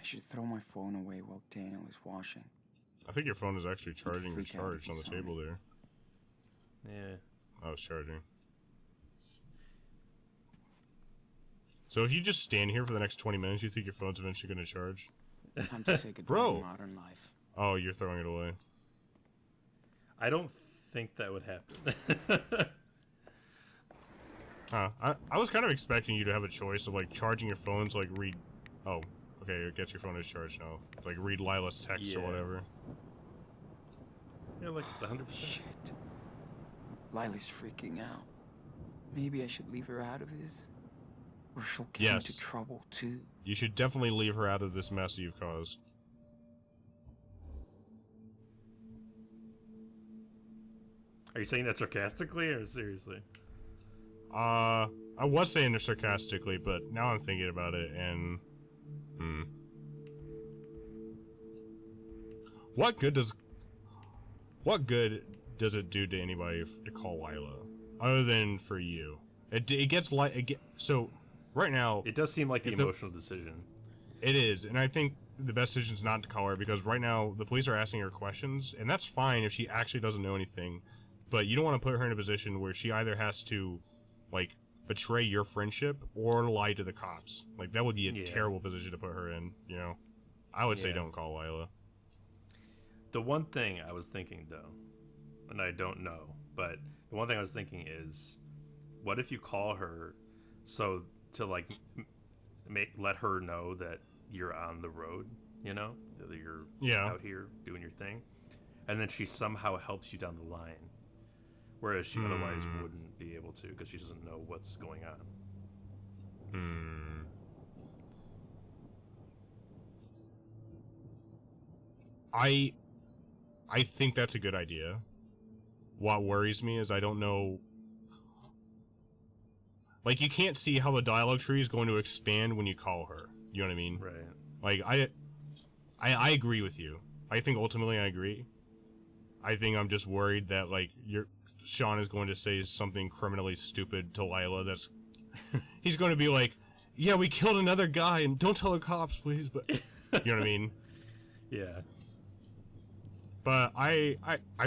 should throw my phone away while Daniel is washing. I think your phone is actually charging or charged on the table there. Yeah. I was charging. So if you just stand here for the next 20 minutes, you think your phone's eventually going to charge? Time to say goodbye Bro. to modern life. Oh, you're throwing it away. I don't think that would happen. Huh. I was kind of expecting you to have a choice of, like, charging your phone to, like, read... Oh, okay, I guess your phone is charged now. Like, read Lila's text or whatever. Yeah, like, it's 100%. Shit. Lila's freaking out. Maybe I should leave her out of this? Or she'll get into trouble, too. You should definitely leave her out of this mess you've caused. Are you saying that sarcastically or seriously? I was saying it sarcastically, but now I'm thinking about it, and... What good does it do to anybody to call Lila? Other than for you. It gets like... So, right now... It does seem like the emotional decision. It is, and I think the best decision is not to call her, because right now the police are asking her questions, and that's fine if she actually doesn't know anything, but you don't want to put her in a position where she either has to, like, betray your friendship or lie to the cops. Like, that would be a terrible position to put her in, you know? I would say don't call Lila. The one thing I was thinking, though, and I don't know, but the one thing I was thinking is, what if you call her so to, like, let her know that you're on the road, you know? That you're out here doing your thing. And then she somehow helps you down the line. Whereas she otherwise wouldn't be able to, because she doesn't know what's going on. I think that's a good idea. What worries me is I don't know... Like, you can't see how the dialogue tree is going to expand when you call her. You know what I mean? Right. Like, I agree with you. I think ultimately I agree. I think I'm just worried that, like, Sean is going to say something criminally stupid to Lila that's... He's going to be like, yeah, we killed another guy, and don't tell the cops, please, but... You know what I mean? Yeah. But I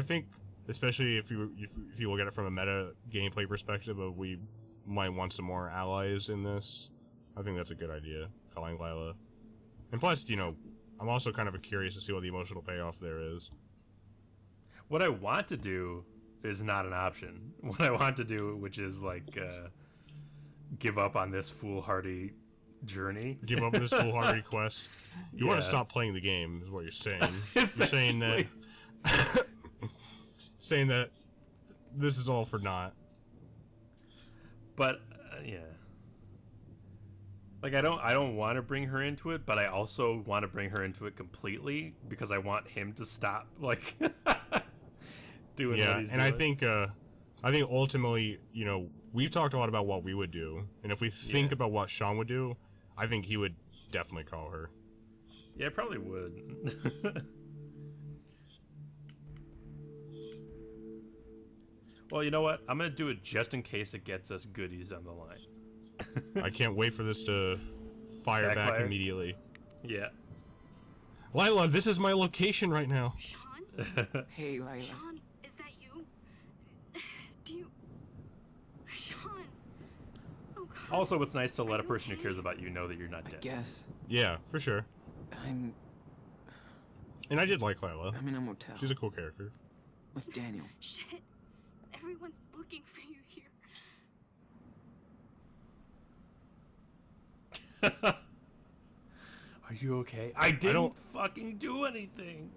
think, especially if you look at it from a meta gameplay perspective of we might want some more allies in this, I think that's a good idea, calling Lila. And plus, you know, I'm also kind of curious to see what the emotional payoff there is. What I want to do is not an option. What I want to do, which is, like, give up on this foolhardy journey. Give up this foolhardy quest. You want to stop playing the game, is what you're saying. You're saying that... saying that this is all for naught. But, yeah. Like, I don't want to bring her into it, but I also want to bring her into it completely, because I want him to stop, like... doing what he's doing. I think ultimately, you know, we've talked a lot about what we would do, and if we think about what Sean would do, I think he would definitely call her. Yeah, I probably would. Well, you know what? I'm gonna do it just in case it gets us goodies on the line. I can't wait for this to fire back immediately. Yeah. Lila, this is my location right now. Sean? Hey, Lila. Sean, is that you? Do you... Sean! Oh, God. Also, it's nice to let a person who cares about you know that you're not dead. I guess. Yeah, for sure. And I did like Lila. I'm in a motel. She's a cool character. With Daniel. Shit. Everyone's looking for you here. Are you okay? I didn't fucking do anything.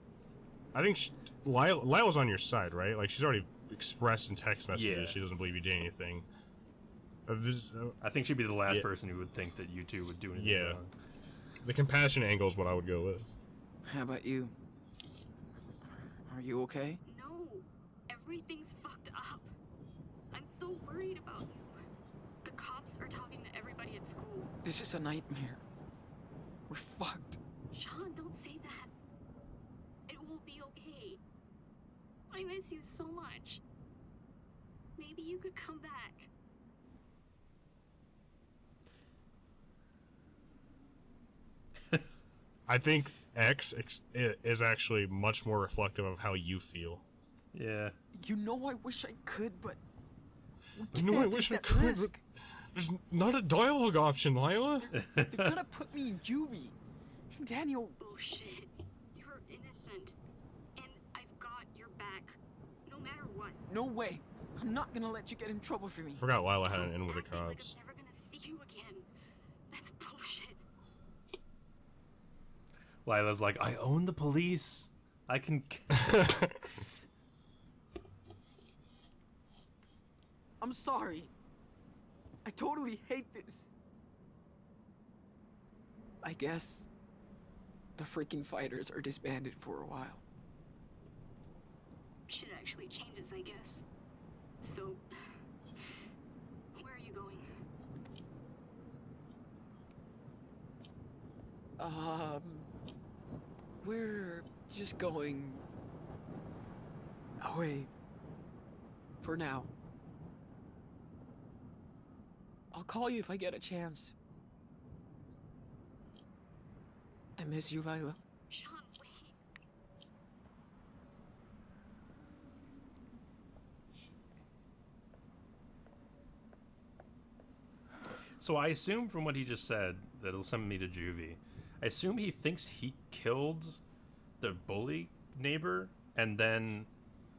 I think Lila's on your side, right? Like, she's already expressed in text messages she doesn't believe you did anything. I think she'd be the last person who would think that you two would do anything wrong. The compassion angle is what I would go with. How about you? Are you okay? No. Everything's fucked up. I'm so worried about you. The cops are talking to everybody at school. This is a nightmare. We're fucked. Sean, don't say that. It will be okay. I miss you so much. Maybe you could come back. I think is actually much more reflective of how you feel. Yeah. You know I wish I could, but we You know I can't wish I take that could, risk. but there's not a dialogue option, Lila. They're gonna put me in juvie. Daniel, Bullshit. You're innocent. And I've got your back. No matter what. no way. I'm not gonna let you get in trouble for me. Forgot Lila had Stop an in with the acting like cops. I'm never gonna see you again. That's bullshit. Lila's like, I own the police. I can. I'm sorry. I totally hate this. I guess the freaking fighters are disbanded for a while. Shit actually changes, I guess. So, where are you going? We're just going away for now. I'll call you if I get a chance. I miss you, Lila. Sean, wait. So I assume from what he just said that he'll send me to juvie. I assume he thinks he killed the bully neighbor, and then,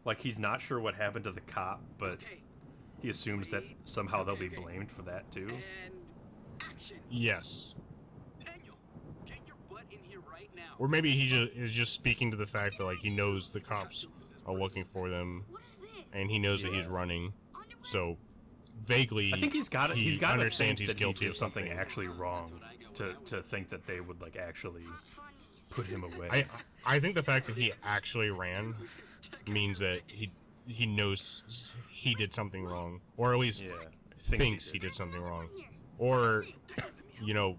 like, he's not sure what happened to the cop, but he assumes that somehow they'll be blamed for that too. And action. Yes. Daniel, get your butt in here right now. Or maybe he is just speaking to the fact that, like, he knows the cops are looking for them, What is this? and he knows that he's running. So vaguely, I think he's got to he think understands he's that guilty he of did something something. actually wrong to think that they would, like, actually Not funny. put him away. I think the fact that he actually ran means that he knows he did something wrong, or at least Yeah, thinks he did something wrong, or you know,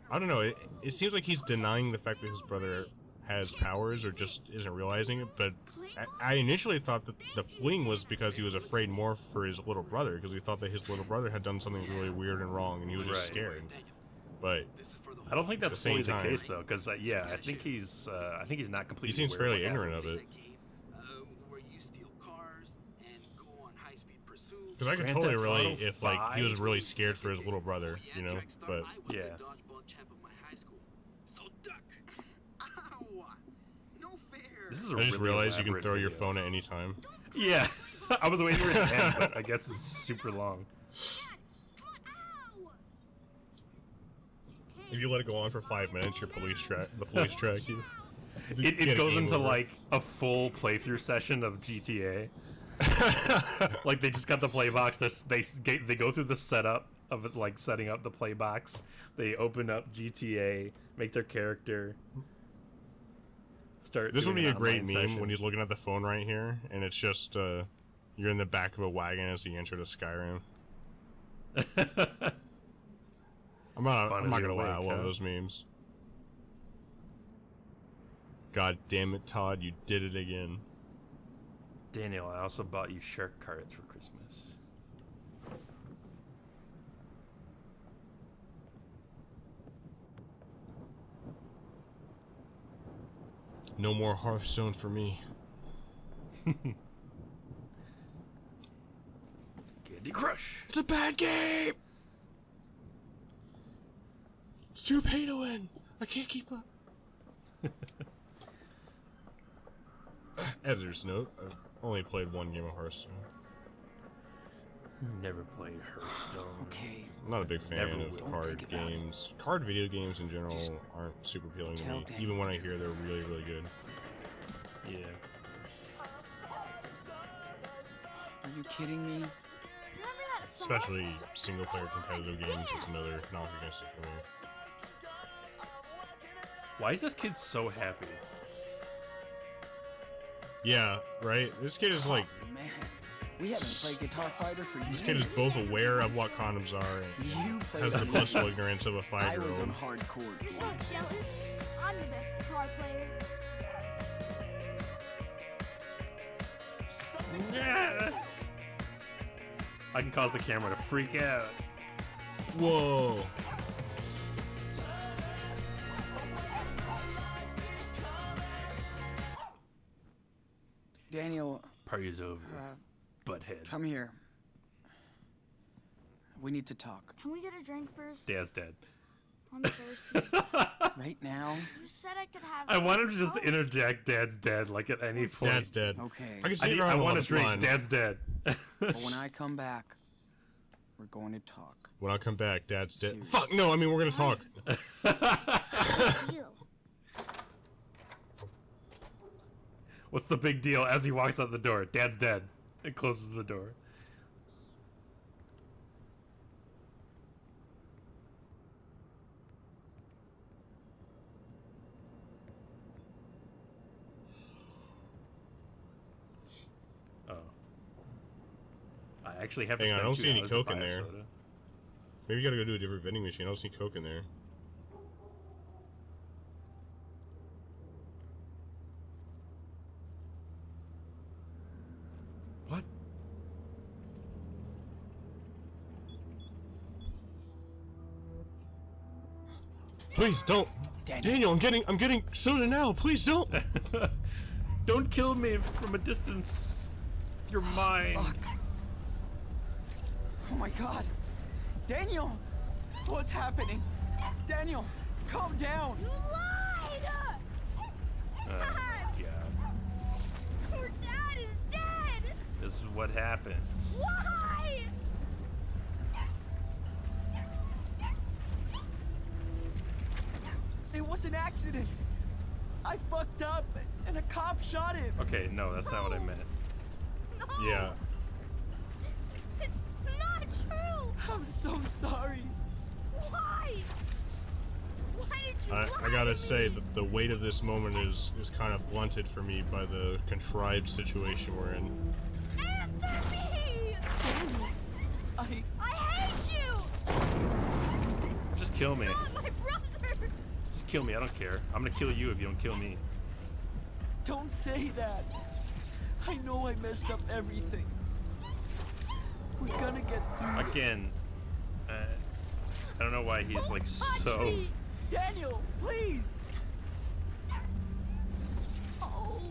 I don't know. It seems like he's denying the fact that his brother has powers, or just isn't realizing it. But I initially thought that the fleeing was because he was afraid more for his little brother, because he thought that his little brother had done something really weird and wrong, and he was just Right. scared. But I don't think that's same fully the time- case though, because yeah, I think he's not completely. he seems aware of fairly what ignorant happened. of it. Where you steal cars and go on high-speed pursuit. Because I could Grand totally Theft relate Auto if, like, he was 5? really scared for his little brother, you know. But I was Yeah. the dodgeball champ of my high school. So duck. Ow. No fair. This is a I just really realized you can elaborate throw your video. phone at any time. Yeah, I was waiting for it to end, but I guess it's super long. If you let it go on for 5 minutes, the police track you. It Get a goes game into over. like a full playthrough session of GTA. Like they just got the play box. They go through the setup of it, like setting up the play box. They open up GTA, make their character. Start. This would doing be a an great online meme session. when he's looking at the phone right here, and it's just you're in the back of a wagon as the intro to Skyrim. I'm not Fun gonna either lie, I way, love huh? those memes. God damn it, Todd, you did it again. Daniel, I also bought you shark cards for Christmas. No more Hearthstone for me. Candy Crush. It's a bad game! It's too pay to win! I can't keep up. Editor's note, I've only played one game of Hearthstone. Never played Hearthstone. Okay, I'm not a big fan Never of will. card Think about it. games. Card video games in general Just aren't super appealing to tell me, Daniel even when I to- hear they're really, really good. Yeah. are you kidding me? Especially single player competitive games, it's another knock against it for me. Why is this kid so happy? Yeah, right? This kid is like, Oh, man, we haven't played Guitar Fighter for years. this kid is both aware of what condoms are and You played has the on blissful easy. ignorance of a I was 5-year-old. on hardcore. You're so jealous. I'm the best guitar player. I can cause the camera to freak out. Daniel, Party's over. Butthead. come here. We need to talk. Can we get a drink first? Dad's dead. I'm thirsty. Right now? You said I could have. I want him to just Oh. interject Dad's dead, like at any point. Dad's dead. Okay. I can see I around want a to drink. fun. Dad's dead. But when I come back, we're going to talk. When I come back, Dad's dead. Serious. Fuck, no, I mean, we're gonna talk. Deal. What's the big deal? As he walks out the door, Dad's dead. It closes the door. Oh. I actually have to Hang on, I spend don't $2 see any to Coke buy in a there. soda. Maybe you gotta go do a different vending machine. I don't see Coke in there. What? Please don't. Daniel, I'm getting soda now. Please don't. Don't kill me from a distance. You're mine. Fuck. Oh my god. Daniel! What's happening? Daniel, calm down. You lied! Oh my god. Your dad is dead! This is what happens. Why? It was an accident. I fucked up and a cop shot him. Okay, no, that's not what I meant. No! Yeah. It's not true! I'm so sorry. Why? Why did you lie I gotta to say me? that the weight of this moment is kind of blunted for me by the contrived situation we're in. Answer me! I hate you! Just kill me. Not my brother! Just kill me. I don't care. I'm gonna kill you if you don't kill me. don't say that. I know I messed up everything. We're gonna get through. Again, I don't know why he's like Touch so. me! Daniel, please. Oh.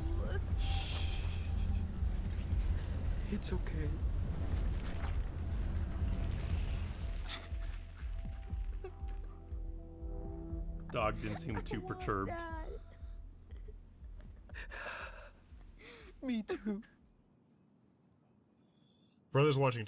It's okay. Dog didn't seem too perturbed. Dad. Me too. Brother's watching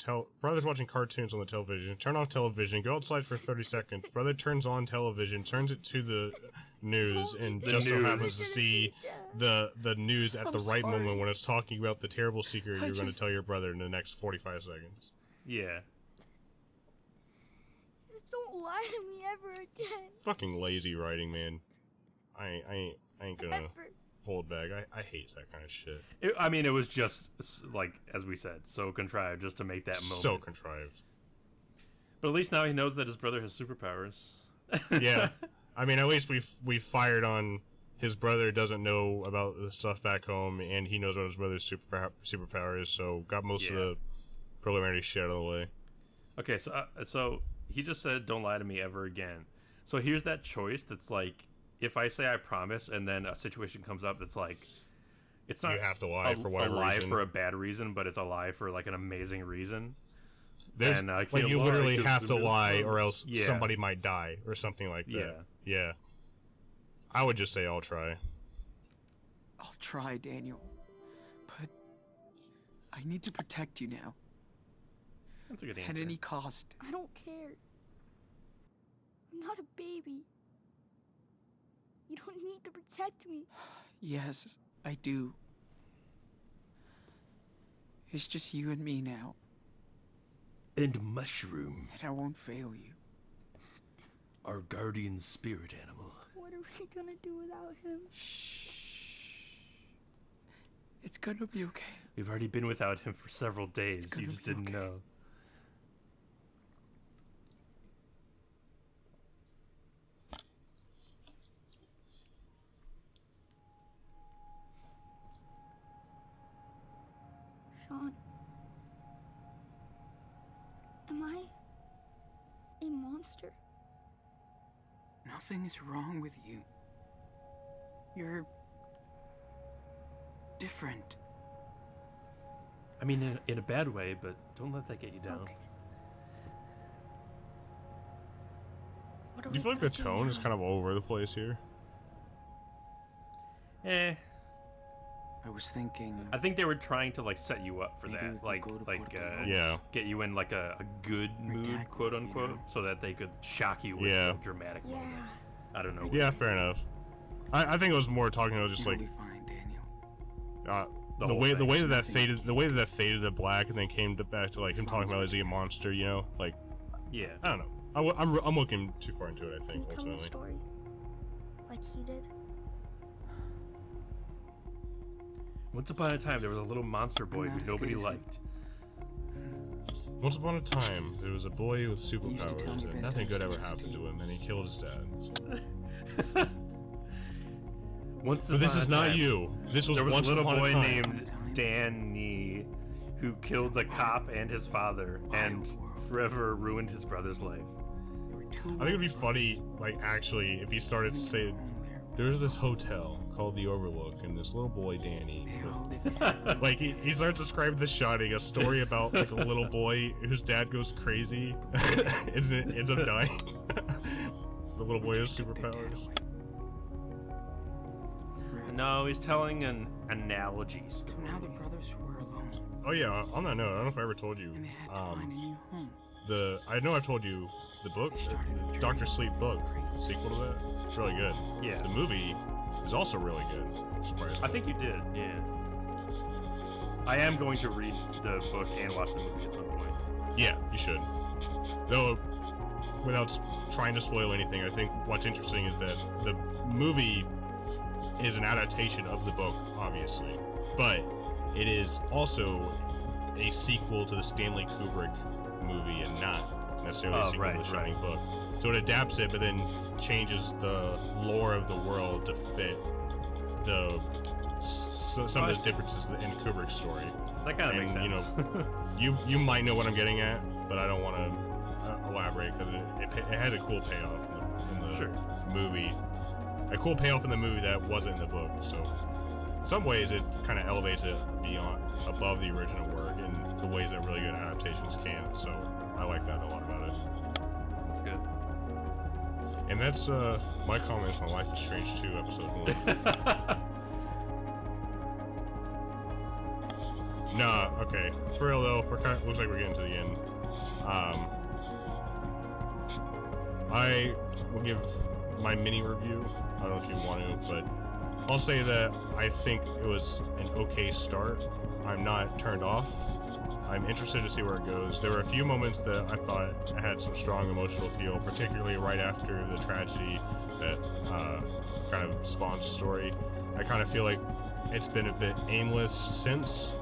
cartoons on the television. Turn off television. Go outside for 30 seconds. Brother turns on television, turns it to the news, and The just so news. happens to see the news at I'm the right sorry. moment when it's talking about the terrible secret I you're going to just- tell your brother in the next 45 seconds. Yeah. Just don't lie to me ever again. Fucking lazy writing, man. I ain't gonna Ever. hold back. I hate that kind of shit. I mean, it was just like as we said, so contrived just to make that moment. So contrived. But at least now he knows that his brother has superpowers. Yeah. I mean, at least we fired on his brother doesn't know about the stuff back home, and he knows what his brother's superpower is, so got most of Yeah. the preliminary shit out of the way. Okay, so he just said, "Don't lie to me ever again." So here's that choice that's like, if I say I promise, and then a situation comes up that's like, it's not You have to lie for a whatever lie reason. for a bad reason, but it's a lie for like an amazing reason. There's and I like can't you lie literally 'cause have to it's- lie, or else Yeah. somebody might die, or something like that. Yeah. Yeah. I would just say I'll try. I'll try, Daniel. But I need to protect you now. That's a good At answer. any cost. I don't care. I'm not a baby. You don't need to protect me. Yes, I do. It's just you and me now, And Mushroom, and I won't fail you. our guardian spirit animal. What are we gonna do without him? Shh. It's gonna be okay. We've already been without him for several days. You gonna just be didn't okay. know. Sean. Am I a monster? Nothing is wrong with you. You're different. I mean, in a bad way, but don't let that get you down. Okay. What are Do you we feel like the gonna do tone is now? kind of all over the place here? Eh. I was thinking. I think they were trying to like set you up for Maybe we that, could like go to Portobello. Yeah. get you in like a good My mood, dad quote would, you unquote, know. so that they could shock you with Yeah. a dramatic Yeah. moment. I don't know. Yeah, fair enough. I think it was more talking about just You'll like be fine, Daniel. The the whole way thing. that Nothing faded to the way that faded to black and then came back to like him talking about is he a monster, you know? Like Yeah. I don't know. I'm looking too far into it. I Can you think tell me a ultimately. story? Like he did? Once upon a time, there was a little monster boy I'm not who as nobody good as you. liked. Once upon a time, there was a boy with used to tell superpowers, me and bedtime nothing good ever stories, happened too. to him, and he killed his dad. Once But this upon is a not time, you. This was There was once a little upon boy a time. named Danny who killed a cop and his father and forever ruined his brother's life. There were two I think it'd be funny, like actually, if he started to say, "There's this hotel called the Overlook, and this little boy Danny." They all with-" live Like he starts describing the shotting, a story about like a little boy whose dad goes crazy and it ends up dying. The little boy has took their dad superpowers. away. Forever. No, he's telling an analogy So story. now the brothers were alone, Oh yeah, on that note, I don't know if I ever told you. and they had to find a new home. I know I've told you the book, They started a Doctor journey. Sleep book, sequel to that. It's really good. Yeah. The movie is also really good. Surprisingly. I think you did, yeah. I am going to read the book and watch the movie at some point. Yeah, you should. Though, without trying to spoil anything, I think what's interesting is that the movie is an adaptation of the book, obviously, but it is also a sequel to the Stanley Kubrick movie and not necessarily a Oh, sequel right, to the Shining right. book. So it adapts it, but then changes the lore of the world to fit the some Oh, I of the see. differences in Kubrick's story. That kind of makes And, you sense. You might know what I'm getting at, but I don't want to elaborate because it had a cool payoff in the Sure. movie. A cool payoff in the movie that wasn't in the book. So, in some ways, it kind of elevates it above the original work in the ways that really good adaptations can. So, I like that a lot about it. That's good. And that's my comments on Life is Strange 2, episode 1. Nah, okay. For real though, looks like we're getting to the end. I will give my mini review. I don't know if you want to, but I'll say that I think it was an okay start. I'm not turned off. I'm interested to see where it goes. There were a few moments that I thought had some strong emotional appeal, particularly right after the tragedy that kind of spawns the story. I kind of feel like it's been a bit aimless since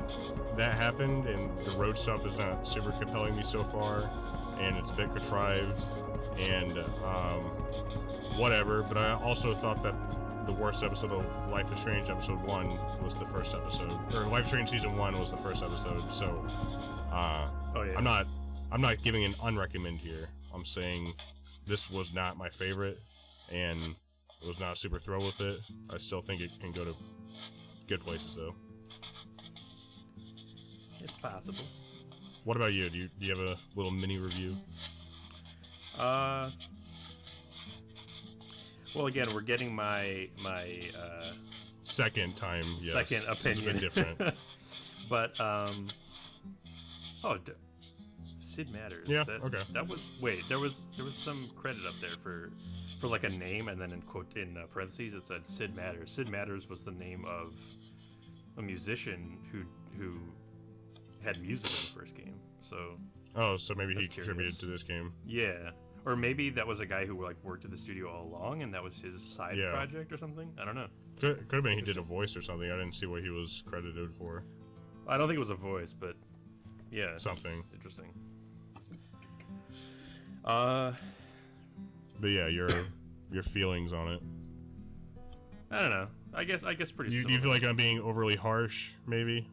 that happened, and the road stuff is not super compelling me so far, and it's a bit contrived, and whatever. But I also thought that the worst episode of Life is Strange, episode 1, was the first episode, or Life is Strange season 1 was the first episode. So Oh yeah. I'm not giving an unrecommend here. I'm saying this was not my favorite, and I was not super thrilled with it. I still think it can go to good places though. It's possible. What about you? Do you have a little mini review? Well, again, we're getting my Second time, yes. second It's a bit opinion. different. But Sid Matters. Yeah, That, okay. That was there was some credit up there for like a name, and then in parentheses it said Sid Matters. Sid Matters was the name of a musician who had music in the first game. So Oh, so maybe he That's contributed curious. to this game. yeah. Or maybe that was a guy who like worked at the studio all along, and that was his side Yeah. project or something. I don't know. Could have been he did a voice or something. I didn't see what he was credited for. I don't think it was a voice, but yeah, it's Something. interesting. But yeah, your feelings on it. I don't know. I guess pretty. Do you similar. feel like I'm being overly harsh? Maybe.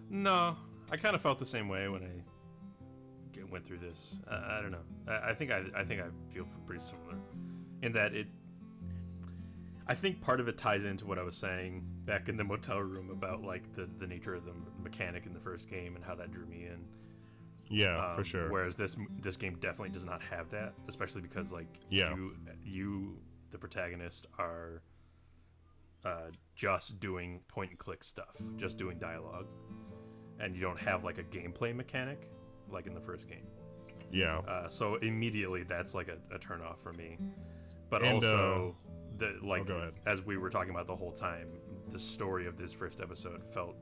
No, I kind of felt the same way when I went through this. I don't know. I think I feel pretty similar in that it. I think part of it ties into what I was saying back in the motel room about like the nature of the mechanic in the first game and how that drew me in. Yeah, for sure. Whereas this game definitely does not have that, especially because like you the protagonist are just doing point and click stuff, just doing dialogue, and you don't have like a gameplay mechanic like in the first game. Yeah. So immediately that's like a turn off for me. But and, also go ahead. as we were talking about the whole time, the story of this first episode felt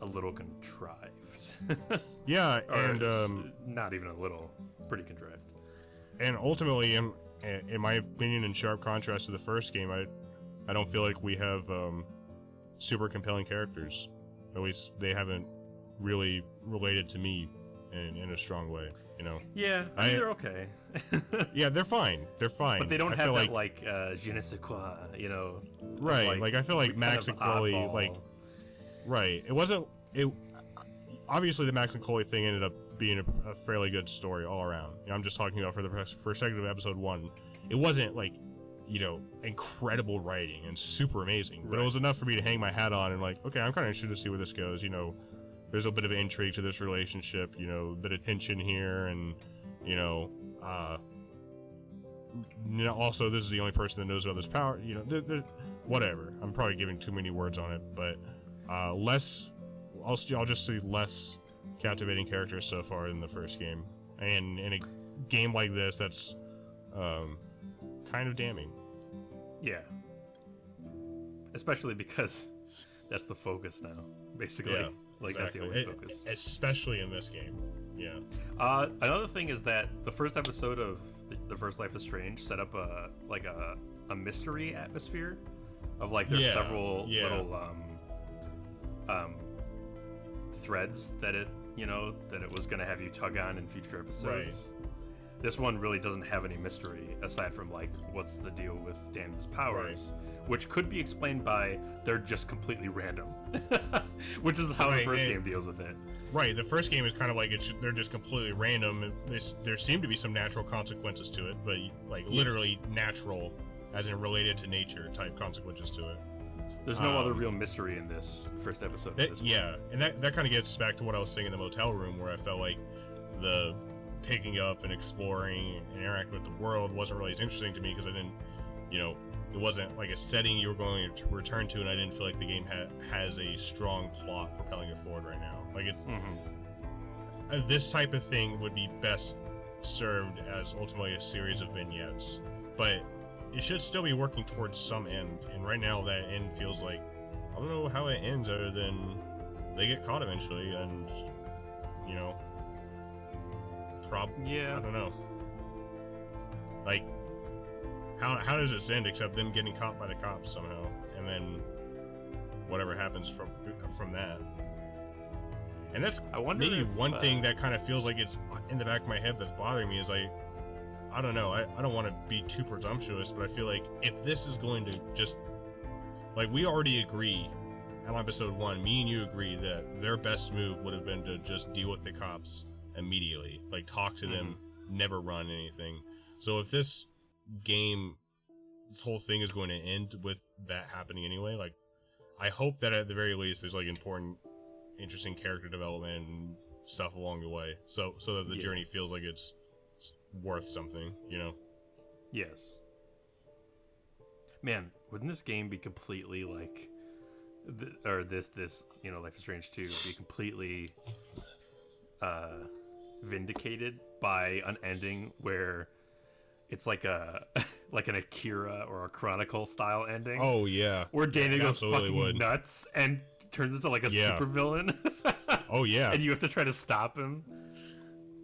a little contrived. Yeah, and not even a little, pretty contrived. And ultimately, in my opinion, in sharp contrast to the first game, I don't feel like we have super compelling characters. At least they haven't really related to me in a strong way, you know? Yeah, I mean, they're okay. Yeah, they're fine. They're fine. But they don't have that, like je ne sais quoi, you know? Right, like I feel like Max and Chloe, oddball. like... Right, obviously the Max and Chloe thing ended up being a fairly good story all around. You know, I'm just talking about for the perspective of episode 1. It wasn't, like, you know, incredible writing and super amazing, but it was enough for me to hang my hat on and like, okay, I'm kind of interested to see where this goes, you know. There's a bit of intrigue to this relationship, you know, a bit of tension here, and, you know, also this is the only person that knows about this power, you know, whatever. I'm probably giving too many words on it, but I'll just say less captivating characters so far in the first game, and in a game like this, that's kind of damning. Yeah, especially because that's the focus now, basically. Yeah, like exactly. That's the only focus, especially in this game. Yeah. Another thing is that the first episode of the first Life is Strange set up a mystery atmosphere of like there's several little threads that it was going to have you tug on in future episodes. Right. This one really doesn't have any mystery aside from like what's the deal with Daniel's powers, which could be explained by they're just completely random, which is how the first game deals with it. Right, the first game is kind of like they're just completely random. There seem to be some natural consequences to it, but like literally natural, as in related to nature type consequences to it. There's no other real mystery in this first episode. And that kind of gets back to what I was saying in the motel room, where I felt like the picking up and exploring and interacting with the world wasn't really as interesting to me because I didn't, you know, it wasn't like a setting you were going to return to, and I didn't feel like the game has a strong plot propelling it forward right now. Like it's this type of thing would be best served as ultimately a series of vignettes, but it should still be working towards some end, and right now that end feels like I don't know how it ends other than they get caught eventually, and you know, I don't know. Like, how does this end except them getting caught by the cops somehow, and then whatever happens from that? And that's maybe one thing that kind of feels like it's in the back of my head that's bothering me is like, I don't know, I don't want to be too presumptuous, but I feel like if this is going to just, like, we already agree on episode 1, me and you agree that their best move would have been to just deal with the cops immediately, like talk to them, never run anything. So if this whole thing is going to end with that happening anyway, like, I hope that at the very least there's like important, interesting character development and stuff along the way, so that the journey feels like it's worth something, you know? Yes. Man, wouldn't this game be completely like, this you know, Life is Strange 2 be completely vindicated by an ending where it's like like an Akira or a Chronicle style ending? Oh yeah, where Daniel goes fucking nuts and turns into like a supervillain. Oh yeah, and you have to try to stop him.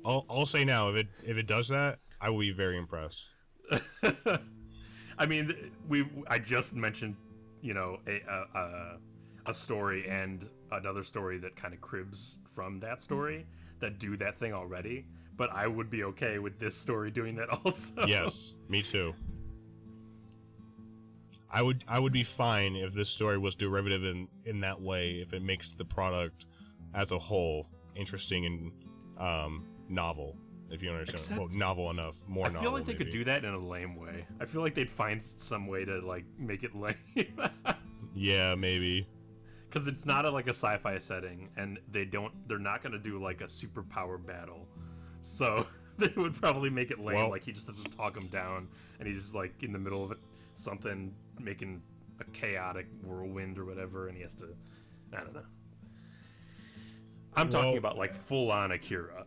I'll say now, if it does that, I will be very impressed. I mean, I just mentioned, you know, a story and another story that kind of cribs from that story that do that thing already, but I would be okay with this story doing that also. Yes, me too. I would be fine if this story was derivative in that way, if it makes the product as a whole interesting and novel, if you understand. Except- Well, novel enough, more I novel. feel like they maybe. could do that in a lame way. I feel like they'd find some way to like make it lame. Yeah, maybe. Because it's not like a sci-fi setting, and they're not gonna do like a superpower battle, so they would probably make it lame. Well- Like he just has to talk him down, and he's like in the middle of it, something making a chaotic whirlwind or whatever, and he has to, I don't know. I'm talking about like full on Akira.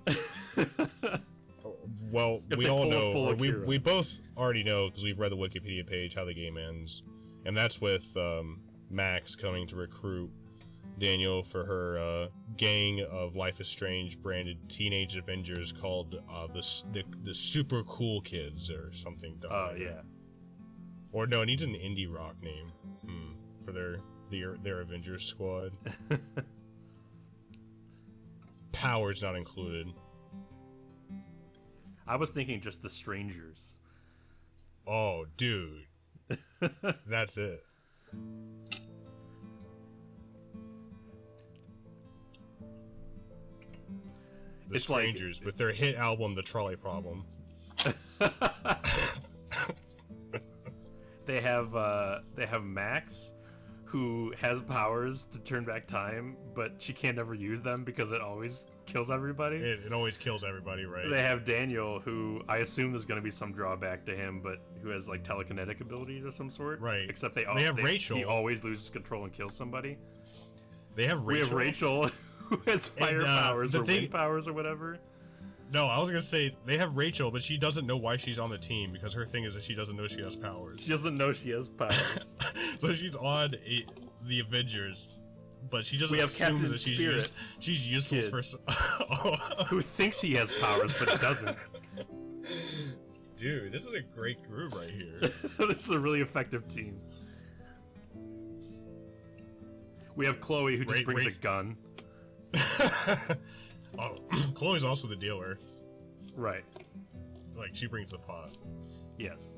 Well, If we they all pull a know, full or Akira. we both already know because we've read the Wikipedia page how the game ends, and that's with Max coming to recruit Daniel for her gang of Life is Strange branded teenage Avengers called the Super Cool Kids or something. Oh yeah. Or no, it needs an indie rock name for their Avengers squad. Powers not included. I was thinking just the Strangers. Oh, dude. That's it. The It's like- Strangers with their hit album, The Trolley Problem. They have Max, who has powers to turn back time, but she can't ever use them because it always kills everybody. It always kills everybody, right? They have Daniel, who I assume there's going to be some drawback to him, but who has like telekinetic abilities of some sort. Right. Except they have Rachel. He always loses control and kills somebody. They have Rachel. We have Rachel, who has fire powers the or thing- wind powers or whatever. No, I was gonna say they have Rachel, but she doesn't know why she's on the team because her thing is that she doesn't know she has powers. She doesn't know she has powers. So she's on the Avengers, but she doesn't We have assume Captain that Spirit she's useless Kid. for. Oh. Who thinks he has powers but doesn't. Dude, this is a great group right here. This is a really effective team. We have Chloe, who just Right, brings a right. gun. Oh, Chloe's also the dealer. Right. Like she brings the pot. Yes.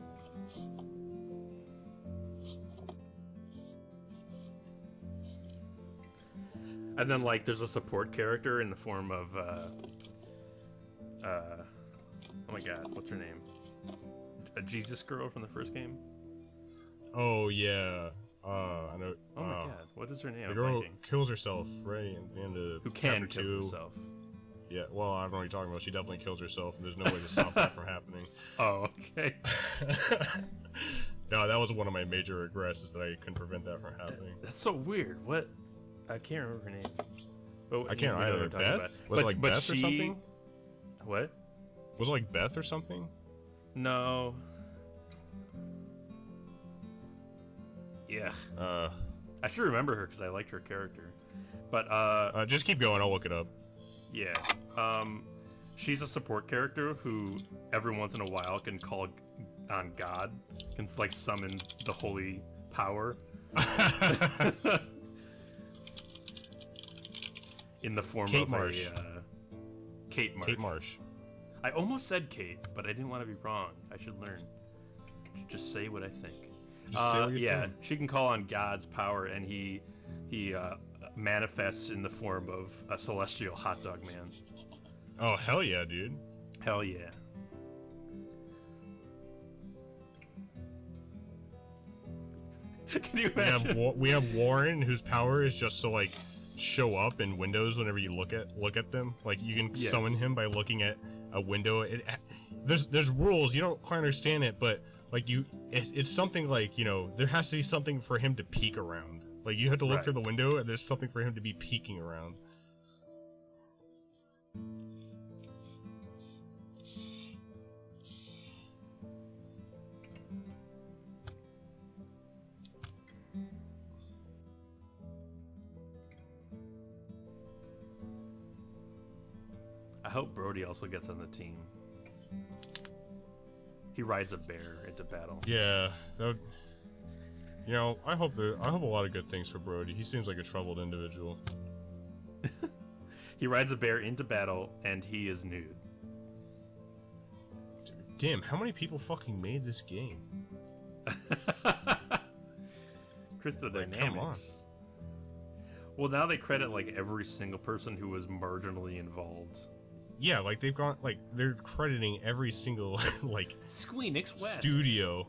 And then, like, there's a support character in the form of, oh my god, what's her name? A Jesus girl from the first game? Oh yeah. I know. Oh my god, what is her name? The I'm girl blanking. kills herself, right? At the end of Who can chapter kill 2. herself. Yeah, well, I don't know what you're talking about. She definitely kills herself, and there's no way to stop that from happening. Oh, okay. No, that was one of my major regrets, is that I couldn't prevent that from happening. That's so weird. What? I can't remember her name. But I can't you know what either. I'm talking Beth? about. Was it like Beth or something? What? Was it like Beth or something? No. Yeah. I should remember her because I liked her character. But Just keep going. I'll look it up. yeah. She's a support character who every once in a while can call on God, can like summon the holy power in the form Kate of Marsh. Kate Marsh. Kate Marsh. I almost said Kate, but I didn't want to be wrong. I should learn. Just say what I think. Just say what you yeah, think. she can call on God's power, and he manifests in the form of a celestial hot dog man. Oh, hell yeah, dude. Hell yeah. Can you imagine? We have Warren, whose power is just to like show up in windows whenever you look at them. Like you can Yes. summon him by looking at a window. There's rules, you don't quite understand it, but like it's something like, you know, there has to be something for him to peek around. Like you have to look Right. through the window, and there's something for him to be peeking around. I hope Brody also gets on the team. He rides a bear into battle. Yeah, that would, you know, I hope a lot of good things for Brody. He seems like a troubled individual. He rides a bear into battle, and he is nude. Damn, how many people fucking made this game? Crystal Like, come Dynamics. Well, now they credit like every single person who was marginally involved yeah, like they've gone like they're crediting every single like Squeenix West. studio.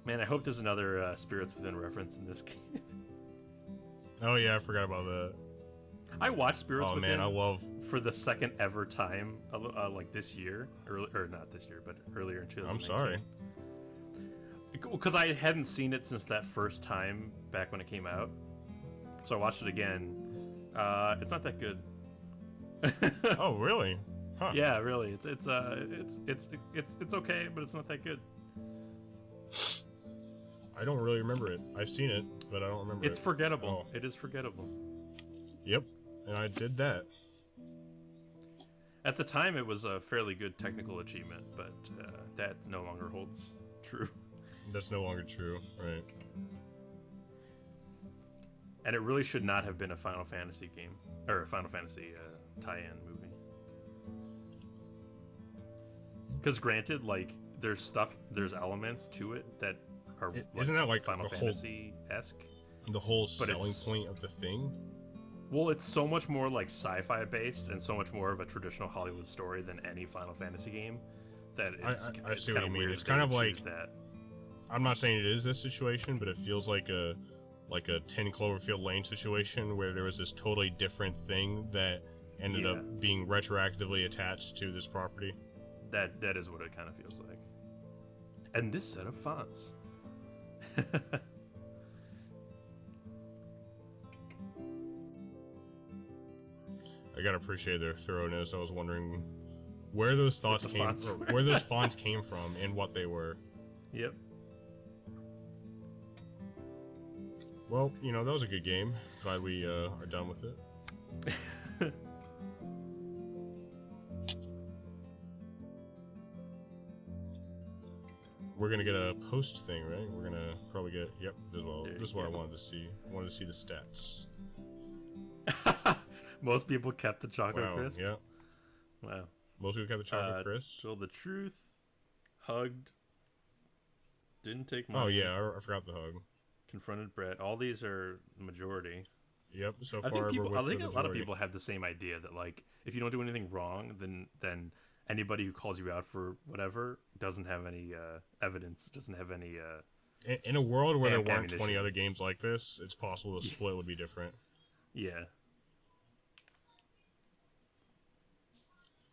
Man, I hope there's another Spirits Within reference in this game. Oh yeah, I forgot about that. I watched Spirits Oh Within man, I love. for the second ever time, like this year, or not this year, but earlier in 2019. I'm sorry. Because I hadn't seen it since that first time back when it came out, so I watched it again. It's not that good. Oh really? Huh. Yeah, really. It's okay, but it's not that good. I don't really remember it. I've seen it, but I don't remember It's it. forgettable. Oh. It is forgettable. Yep, and I did that. At the time, it was a fairly good technical achievement, but that no longer holds true. That's no longer true, right? And it really should not have been a Final Fantasy game, or a Final Fantasy tie-in movie. Because granted, like, there's elements to it that are Isn't that like Final the Fantasy-esque? The whole But selling it's- point of the thing? Well, it's so much more like sci-fi based and so much more of a traditional Hollywood story than any Final Fantasy game that it's, I it's see what kind you of mean. weird It's that kind they of would choose like that. I'm not saying it is this situation, but it feels like a 10 Cloverfield Lane situation where there was this totally different thing that ended Yeah. up being retroactively attached to this property. That is what it kind of feels like. And this set of fonts. I gotta appreciate their thoroughness. I was wondering where those thoughts the came fonts from, were. where those fonts came from, and what they were. Yep. Well, you know, that was a good game. Glad we are done with it. We're gonna get a post thing, right? We're gonna probably get. Yep, as well. There This is you what I go. wanted to see. I wanted to see the stats. Most people kept the chocolate Wow. crisp. Yeah. Wow. Most people got the chocolate crisp. Told the truth. Hugged. Didn't take money. Oh yeah, I forgot the hug. Confronted Brett. All these are majority. Yep. So I far, think we're with I think the a lot of majority. people have the same idea that like if you don't do anything wrong, then anybody who calls you out for whatever doesn't have any evidence, doesn't have any. In a world where there weren't ammunition. 20 other games like this, it's possible the split would be different. Yeah.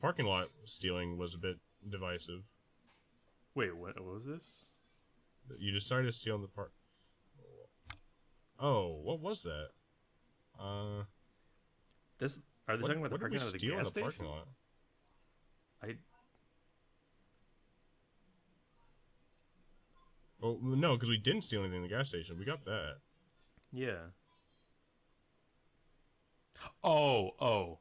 Parking lot stealing was a bit divisive. Wait, what was this? You decided to steal in the park. Oh, what was that? This are they talking about the what did we parking lot of the steal in gas the parking station? lot? Well, no, because we didn't steal anything in the gas station. We got that. Yeah. Oh.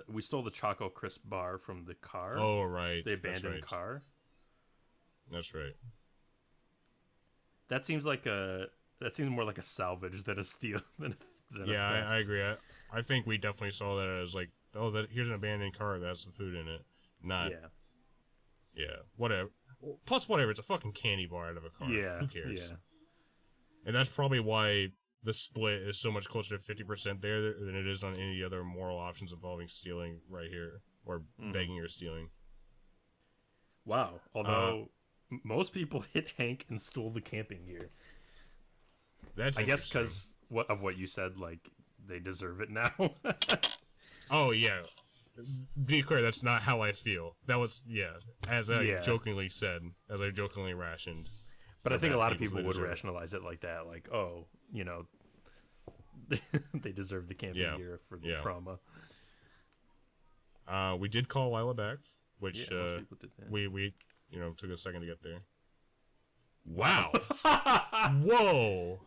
We stole the Choco Crisp bar from the car. Oh, right. The That's abandoned right. car. That's right. That seems more like a salvage than a steal than a Yeah, theft. I agree. I think we definitely saw that as like, oh, here's an abandoned car that has some food in it. Not. Yeah. Whatever. Plus, whatever. It's a fucking candy bar out of a car. Yeah. Who cares? Yeah. And that's probably why the split is so much closer to 50% there than it is on any other moral options involving stealing right here, or begging or stealing. Wow. Although most people hit Hank and stole the camping gear. That's I guess interesting. because of what you said, like they deserve it now. Oh yeah. Be clear, that's not how I feel. That was as I jokingly said, as I jokingly rationed. But I think a lot of people people would deserve it. rationalize it like that, like, oh, you know, they deserve the camping gear for the trauma. We did call Lila back, which most people did that. we took a second to get there. Wow. Whoa.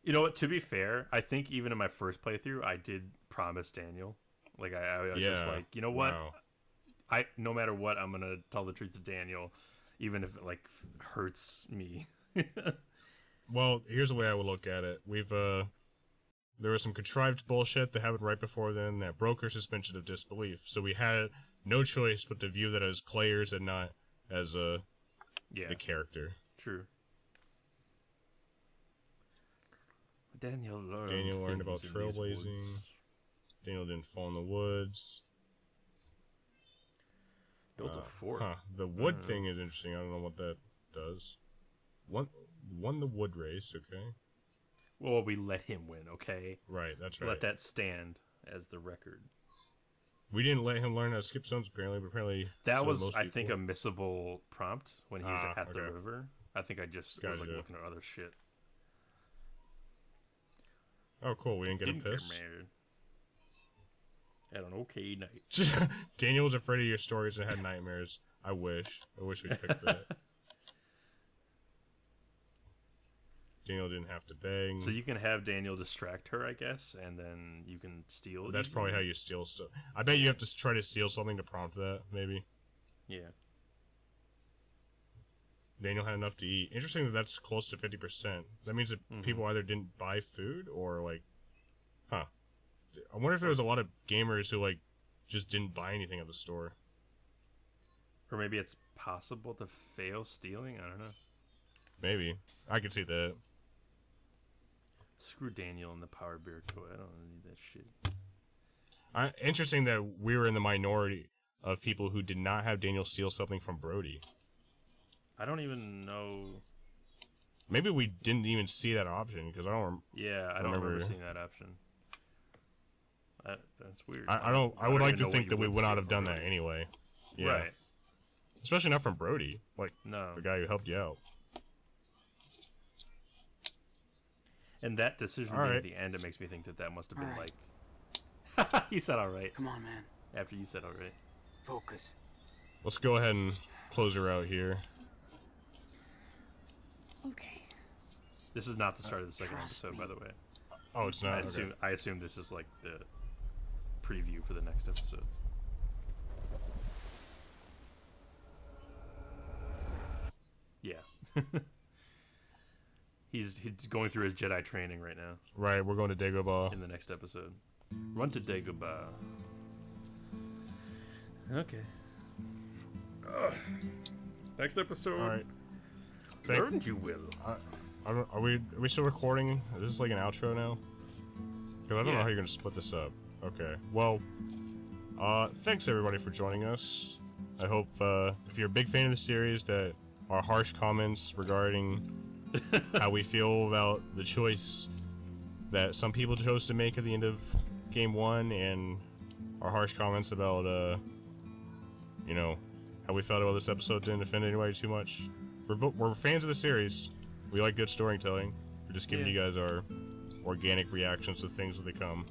You know what? To be fair, I think even in my first playthrough, I did promise Daniel. Like I was just like, you know what? Wow. No matter what, I'm gonna tell the truth to Daniel, even if it like hurts me. Well, here's the way I would look at it. There was some contrived bullshit that happened right before then that broke our suspension of disbelief. So we had no choice but to view that as players and not as the character. True. Daniel learned about things in these trailblazing. woods. Daniel didn't fall in the woods. Built a fort. The wood thing is interesting. I don't know what that does. Won the wood race, okay. Well, we let him win, okay? Right, that's right. Let that stand as the record. We didn't let him learn how to skip stones, apparently, but apparently... That was, I think, a missable prompt when he's at the okay. river. I think I just was like looking at other shit. Oh, cool. We didn't get a piss. Get married. Had an okay night. Daniel was afraid of your stories and had nightmares. I wish we picked that. Daniel didn't have to bang. So you can have Daniel distract her, I guess, and then you can steal. That's probably how you steal stuff. I bet you have to try to steal something to prompt that, maybe. Yeah. Daniel had enough to eat. Interesting that that's close to 50%. That means that people either didn't buy food or, like... Huh. I wonder if there was a lot of gamers who, like, just didn't buy anything at the store. Or maybe it's possible to fail stealing? I don't know. Maybe. I could see that. Screw Daniel and the Power Bear toy. I don't need that shit. Interesting that we were in the minority of people who did not have Daniel steal something from Brody. I don't even know. Maybe we didn't even see that option because I don't. Yeah, I don't remember seeing that option. That's weird. I would like to think that we would not have done that anyway. Yeah. Right. Especially not from Brody, like no, the guy who helped you out. And that decision being at the end, it makes me think that must have been like. He said all right. Come on, man. After you said all right. Focus. Let's go ahead and close her out here. Okay. This is not the start of the second episode, by the way. Oh, it's not. I assume this is like the preview for the next episode. Yeah. He's going through his Jedi training right now. Right, we're going to Dagobah in the next episode. Run to Dagobah. Okay. Next episode. All right. Learn you will. Are we still recording? Is this like an outro now? Because I don't know how you're gonna split this up. Okay. Well, thanks everybody for joining us. I hope if you're a big fan of the series that our harsh comments regarding how we feel about the choice that some people chose to make at the end of Game 1 and our harsh comments about, you know, how we felt about this episode didn't offend anybody too much. We're fans of the series. We like good storytelling. We're just giving you guys our organic reactions to things as they come.